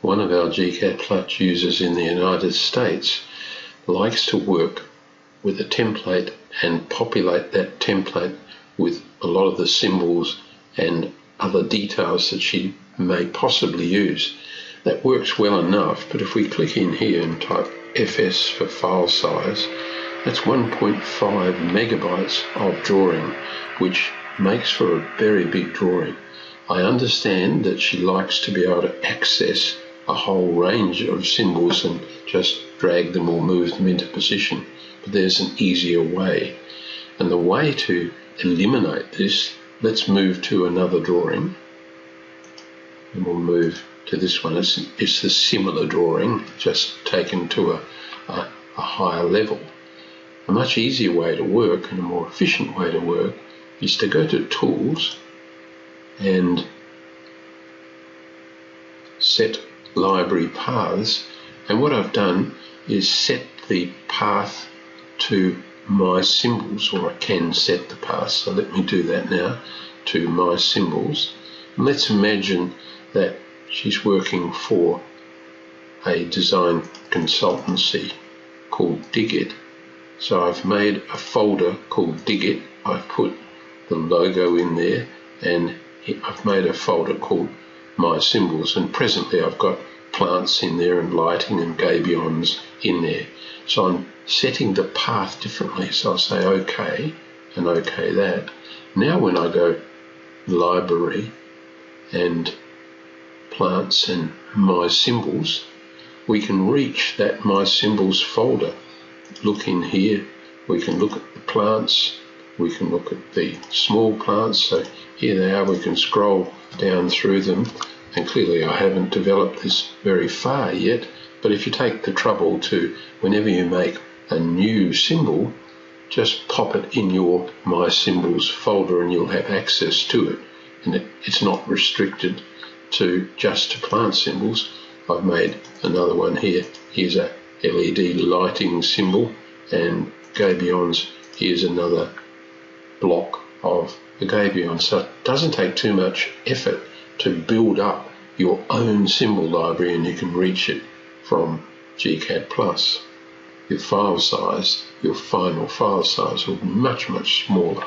one of our gCADPlus users in the United States likes to work with a template and populate that template with a lot of the symbols and other details that she may possibly use. That works well enough, but if we click in here and type FS for file size, that's 1.5 megabytes of drawing, which makes for a very big drawing. I understand that she likes to be able to access a whole range of symbols and just drag them or move them into position, but there's an easier way. And the way to eliminate this, let's move to another drawing, and we'll move to this one. It's the similar drawing, just taken to a higher level. A much easier way to work and a more efficient way to work is to go to Tools and set library paths, and what I've done is set the path to MySymbols, or I can set the path, so let me do that now, to MySymbols. And let's imagine that she's working for a design consultancy called Digit. So I've made a folder called Digit, I've put the logo in there, and I've made a folder called MySymbols, and presently I've got plants in there and lighting and gabions in there. So I'm setting the path differently, so I'll say OK and OK that. Now when I go Library and Plants and MySymbols, we can reach that MySymbols folder. Look in here, we can look at the plants, we can look at the small plants, so here they are, we can scroll down through them, and clearly I haven't developed this very far yet, but if you take the trouble to, whenever you make a new symbol, just pop it in your MySymbols folder and you'll have access to it, and it's not restricted to just to plant symbols. I've made another one here. Here's a LED lighting symbol, and gabions, here's another block of the gabion. So it doesn't take too much effort to build up your own symbol library, and you can reach it from gCADPlus. Your file size, your final file size will be much, much smaller.